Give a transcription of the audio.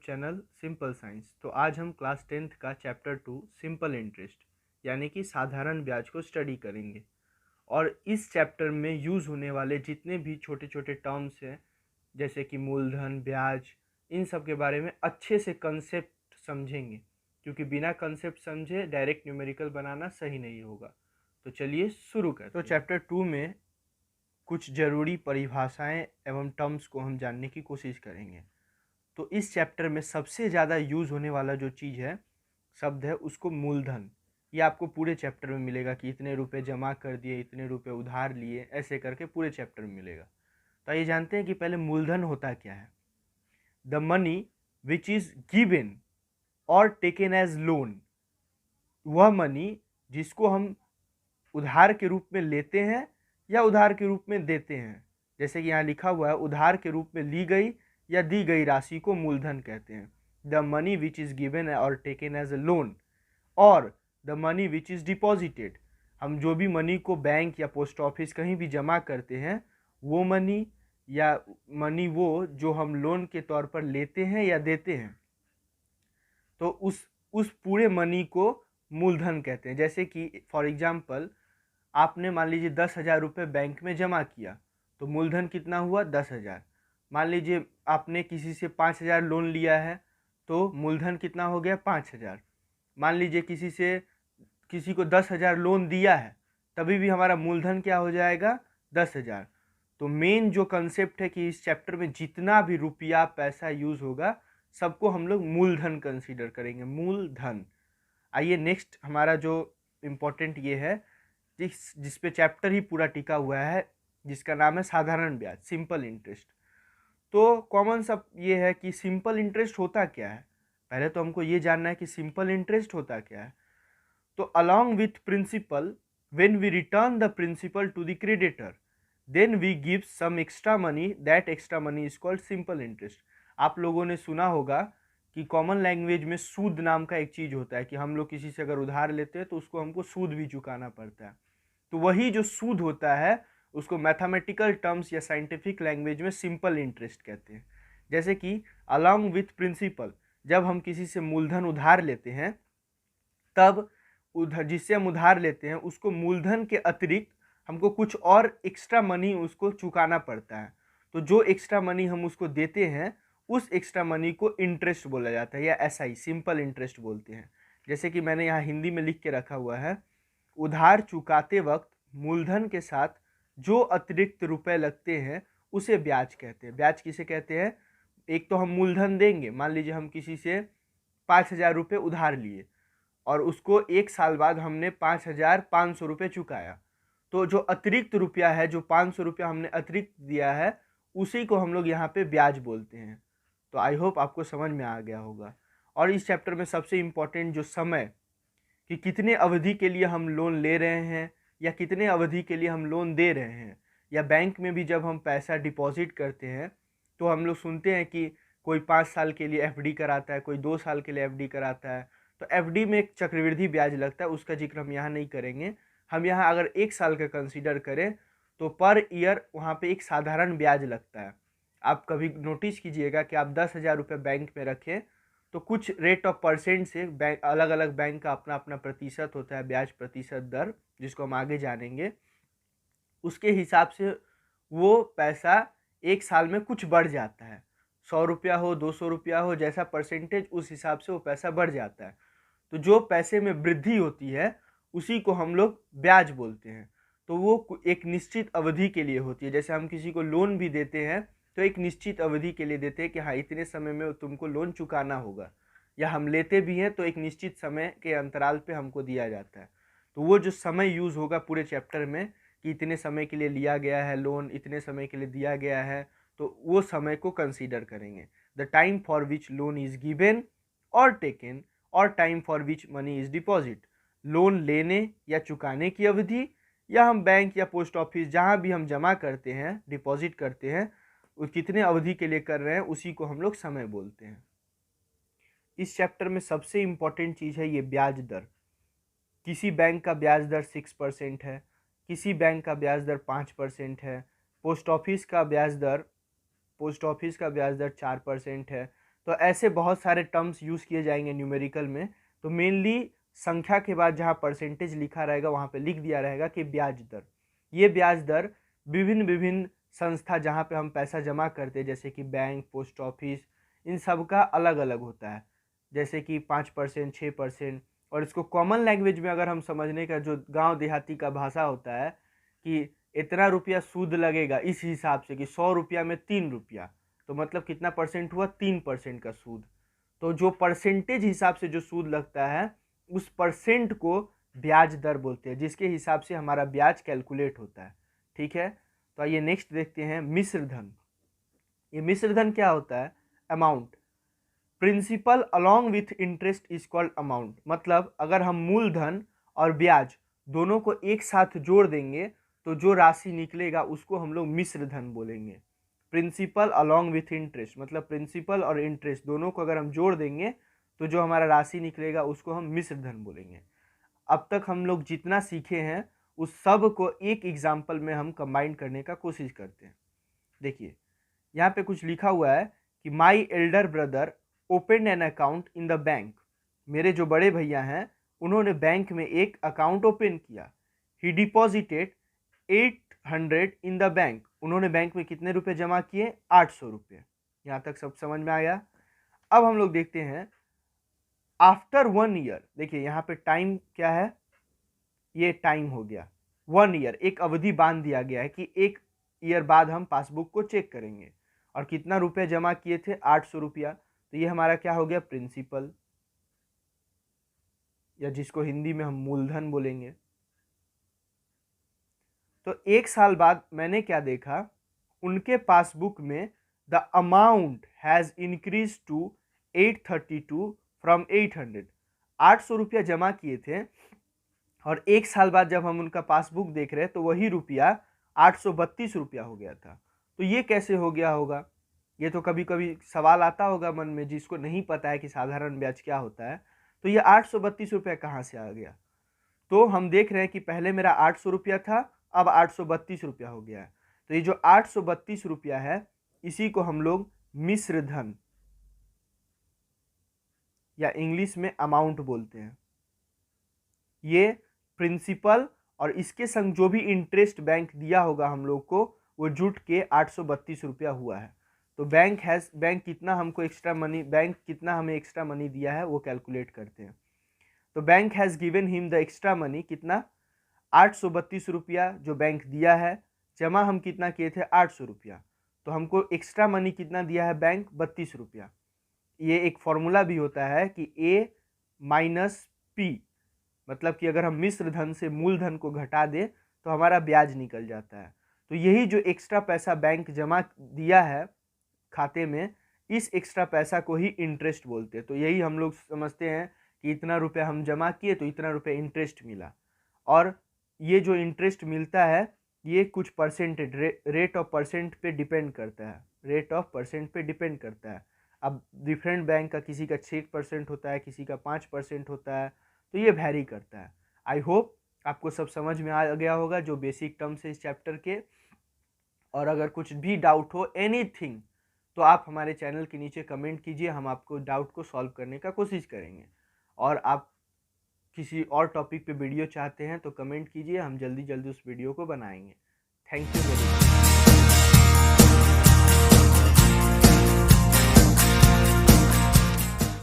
Channel simple science. तो आज हम क्लास 10th का चैप्टर 2 सिंपल इंटरेस्ट यानी कि साधारण ब्याज को स्टडी करेंगे। और इस चैप्टर में यूज़ होने वाले जितने भी छोटे छोटे टर्म्स हैं जैसे कि मूलधन, ब्याज, इन सब के बारे में अच्छे से कंसेप्ट समझेंगे, क्योंकि बिना कंसेप्ट समझे डायरेक्ट न्यूमेरिकल बनाना सही नहीं होगा। तो चलिए शुरू करते हैं। तो चैप्टर 2 में कुछ ज़रूरी परिभाषाएं एवं टर्म्स को हम जानने की कोशिश करेंगे। तो इस चैप्टर में सबसे ज़्यादा यूज़ होने वाला जो चीज़ है, शब्द है, उसको मूलधन। ये आपको पूरे चैप्टर में मिलेगा कि इतने रुपए जमा कर दिए, इतने रुपए उधार लिए, ऐसे करके पूरे चैप्टर में मिलेगा। तो आइए जानते हैं कि पहले मूलधन होता क्या है। The money which is given और टेकन एज लोन, वह मनी जिसको हम उधार के रूप में लेते हैं या उधार के रूप में देते हैं। जैसे कि यहाँ लिखा हुआ है, उधार के रूप में ली गई या दी गई राशि को मूलधन कहते हैं। The money which is given और टेकन एज अ लोन, और the money which is deposited, हम जो भी मनी को बैंक या पोस्ट ऑफिस कहीं भी जमा करते हैं, वो मनी या मनी वो जो हम लोन के तौर पर लेते हैं या देते हैं, तो उस पूरे मनी को मूलधन कहते हैं। जैसे कि फॉर एग्जाम्पल, आपने मान लीजिए 10,000 रुपये बैंक में जमा किया, तो मूलधन कितना हुआ? 10,000। मान लीजिए आपने किसी से 5,000 लोन लिया है, तो मूलधन कितना हो गया? 5,000। मान लीजिए किसी को 10,000 लोन दिया है, तभी भी हमारा मूलधन क्या हो जाएगा? 10,000। तो मेन जो कंसेप्ट है कि इस चैप्टर में जितना भी रुपया पैसा यूज होगा, सबको हम लोग मूलधन कंसीडर करेंगे, मूलधन। आइए नेक्स्ट हमारा जो इम्पोर्टेंट ये है, जिस पे चैप्टर ही पूरा टिका हुआ है, जिसका नाम है साधारण ब्याज, सिंपल इंटरेस्ट। तो कॉमन सा ये है कि सिंपल इंटरेस्ट होता क्या है। पहले तो हमको ये जानना है कि सिंपल इंटरेस्ट होता क्या है। तो along with principal, when we return the principal to the creditor, then we give some extra money, that extra money is called simple interest. आप लोगों ने सुना होगा कि कॉमन लैंग्वेज में सूद नाम का एक चीज़ होता है कि हम लोग किसी से अगर उधार लेते हैं तो उसको हमको सूद भी चुकाना पड़ता है। तो वही जो सूद होता है उसको मैथमेटिकल टर्म्स या साइंटिफिक लैंग्वेज में सिंपल इंटरेस्ट कहते हैं। जैसे कि अलॉन्ग विथ प्रिंसिपल, जब हम किसी से मूलधन उधार लेते हैं, तब उधर जिससे हम उधार लेते हैं उसको मूलधन के अतिरिक्त हमको कुछ और एक्स्ट्रा मनी उसको चुकाना पड़ता है। तो जो एक्स्ट्रा मनी हम उसको देते हैं, उस एक्स्ट्रा मनी को इंटरेस्ट बोला जाता है या एसआई, सिंपल इंटरेस्ट बोलते हैं। जैसे कि मैंने यहाँ हिंदी में लिख के रखा हुआ है, उधार चुकाते वक्त मूलधन के साथ जो अतिरिक्त रुपए लगते हैं उसे ब्याज कहते हैं। ब्याज किसे कहते हैं? एक तो हम मूलधन देंगे, मान लीजिए हम किसी से 5,000 रुपये उधार लिए और उसको 1 साल बाद हमने 5,500 रुपये चुकाया, तो जो अतिरिक्त रुपया है, जो 500 रुपया हमने अतिरिक्त दिया है, उसी को हम लोग यहाँ पे ब्याज बोलते हैं। तो आई होप आपको समझ में आ गया होगा। और इस चैप्टर में सबसे इम्पोर्टेंट जो समय, कि कितने अवधि के लिए हम लोन ले रहे हैं या कितने अवधि के लिए हम लोन दे रहे हैं, या बैंक में भी जब हम पैसा डिपॉजिट करते हैं तो हम लोग सुनते हैं कि कोई 5 साल के लिए एफडी कराता है, कोई 2 साल के लिए एफडी कराता है। तो एफडी में एक चक्रवृद्धि ब्याज लगता है, उसका जिक्र हम यहाँ नहीं करेंगे। हम यहाँ अगर 1 साल का कंसीडर करें तो पर ईयर वहाँ पे एक साधारण ब्याज लगता है। आप कभी नोटिस कीजिएगा कि आप 10,000 रुपये बैंक में रखें तो कुछ रेट ऑफ परसेंट से बैंक, अलग अलग बैंक का अपना अपना प्रतिशत होता है, ब्याज प्रतिशत दर, जिसको हम आगे जानेंगे। उसके हिसाब से वो पैसा 1 साल में कुछ बढ़ जाता है, 100 रुपया हो, 200 रुपया हो, जैसा परसेंटेज उस हिसाब से वो पैसा बढ़ जाता है। तो जो पैसे में वृद्धि होती है उसी को हम लोग ब्याज बोलते हैं। तो वो एक निश्चित अवधि के लिए होती है। जैसे हम किसी को लोन भी देते हैं तो एक निश्चित अवधि के लिए देते हैं कि हाँ इतने समय में तुमको लोन चुकाना होगा, या हम लेते भी हैं तो एक निश्चित समय के अंतराल पे हमको दिया जाता है। तो वो जो समय यूज़ होगा पूरे चैप्टर में कि इतने समय के लिए लिया गया है लोन, इतने समय के लिए दिया गया है, तो वो समय को कंसीडर करेंगे। The time for which loan is given और टेकन, और time for which money is deposit, loan लेने या चुकाने की अवधि, या हम बैंक या पोस्ट ऑफिस जहाँ भी हम जमा करते हैं, डिपॉजिट करते हैं, वो कितने अवधि के लिए कर रहे हैं, उसी को हम लोग समय बोलते हैं। इस चैप्टर में सबसे इम्पॉर्टेंट चीज़ है ये ब्याज दर। किसी बैंक का ब्याज दर 6% है, किसी बैंक का ब्याज दर 5% है, पोस्ट ऑफिस का ब्याज दर 4% है, तो ऐसे बहुत सारे टर्म्स यूज़ किए जाएंगे न्यूमेरिकल में। तो मेनली संख्या के बाद जहाँ परसेंटेज लिखा रहेगा वहाँ पे लिख दिया रहेगा कि ब्याज दर। ये ब्याज दर विभिन्न विभिन्न संस्था जहाँ पे हम पैसा जमा करते हैं, जैसे कि बैंक, पोस्ट ऑफिस, इन सब का अलग अलग होता है। जैसे कि 5%, 6%। और इसको कॉमन लैंग्वेज में अगर हम समझने का, जो गांव देहाती का भाषा होता है कि इतना रुपया सूद लगेगा, इस हिसाब से कि 100 रुपया में 3 रुपया, तो मतलब कितना परसेंट हुआ, 3% का सूद। तो जो परसेंटेज हिसाब से जो सूद लगता है उस परसेंट को ब्याज दर बोलते हैं, जिसके हिसाब से हमारा ब्याज कैलकुलेट होता है। ठीक है, तो आइए नेक्स्ट देखते हैं मिश्र धन। ये मिश्र धन क्या होता है? Amount, principal along with interest is called amount. मतलब अगर हम मूलधन और ब्याज दोनों को एक साथ जोड़ देंगे तो जो राशि निकलेगा उसको हम लोग मिश्र धन बोलेंगे। प्रिंसिपल अलॉन्ग विथ इंटरेस्ट, मतलब प्रिंसिपल और इंटरेस्ट दोनों को अगर हम जोड़ देंगे तो जो हमारा राशि निकलेगा उसको हम मिश्र धन बोलेंगे। अब तक हम लोग जितना सीखे हैं उस सब को एक एग्जाम्पल में हम कंबाइन करने का कोशिश करते हैं। देखिए यहाँ पे कुछ लिखा हुआ है कि my elder brother open an account in the bank. मेरे जो बड़े भैया हैं उन्होंने बैंक में एक अकाउंट ओपन किया। ही डिपॉजिटेड 800 इन द बैंक। उन्होंने बैंक में कितने रुपए जमा किए? 800 रुपये। यहाँ तक सब समझ में आया। अब हम लोग देखते हैं आफ्टर 1 ईयर। देखिए यहाँ पे टाइम क्या है, ये टाइम हो गया 1 ईयर, एक अवधि बांध दिया गया है कि 1 ईयर बाद हम पासबुक को चेक करेंगे। और कितना रुपया जमा किए थे? 800 रुपया। तो ये हमारा क्या हो गया? प्रिंसिपल, या जिसको हिंदी में हम मूलधन बोलेंगे। तो 1 साल बाद मैंने क्या देखा, उनके पासबुक में the amount has increase to 832 from 800। 800 रुपया जमा किए थे और 1 साल बाद जब हम उनका पासबुक देख रहे हैं तो वही रुपया 832 रुपया हो गया था। तो ये कैसे हो गया होगा? ये तो कभी कभी सवाल आता होगा मन में, जिसको नहीं पता है कि साधारण ब्याज क्या होता है। तो ये 832 रुपया कहाँ से आ गया? तो हम देख रहे हैं कि पहले मेरा 800 रुपया था, अब 832 रुपया हो गया है। तो ये जो 832 रुपया है इसी को हम लोग मिश्र धन या इंग्लिश में अमाउंट बोलते हैं। ये प्रिंसिपल और इसके संग जो भी इंटरेस्ट बैंक दिया होगा हम लोग को, वो जुट के 832 रुपया हुआ है। तो बैंक कितना हमको एक्स्ट्रा मनी, बैंक कितना हमें एक्स्ट्रा मनी दिया है वो कैलकुलेट करते हैं। तो bank has given him the extra money, कितना? 832 रुपया जो बैंक दिया है, जमा हम कितना किए थे? 800 रुपया। तो हमको एक्स्ट्रा मनी कितना दिया है बैंक? 32 रुपया। ये एक फॉर्मूला भी होता है कि A माइनस P, मतलब कि अगर हम मिश्र धन से मूलधन को घटा दें तो हमारा ब्याज निकल जाता है। तो यही जो एक्स्ट्रा पैसा बैंक जमा दिया है खाते में, इस एक्स्ट्रा पैसा को ही इंटरेस्ट बोलते हैं। तो यही हम लोग समझते हैं कि इतना रुपया हम जमा किए तो इतना रुपया इंटरेस्ट मिला। और ये जो इंटरेस्ट मिलता है ये कुछ परसेंटेज, रेट ऑफ परसेंट पे डिपेंड करता है। रेट ऑफ परसेंट पे डिपेंड करता है। अब डिफरेंट बैंक का किसी का 6% होता है, किसी का 5% होता है, तो ये वैरी करता है। आई होप आपको सब समझ में आ गया होगा जो बेसिक टर्म्स है इस चैप्टर के। और अगर कुछ भी डाउट हो एनीथिंग तो आप हमारे चैनल के नीचे कमेंट कीजिए, हम आपको डाउट को सॉल्व करने का कोशिश करेंगे। और आप किसी और टॉपिक पे वीडियो चाहते हैं तो कमेंट कीजिए, हम जल्दी जल्दी उस वीडियो को बनाएंगे। Thank you very much.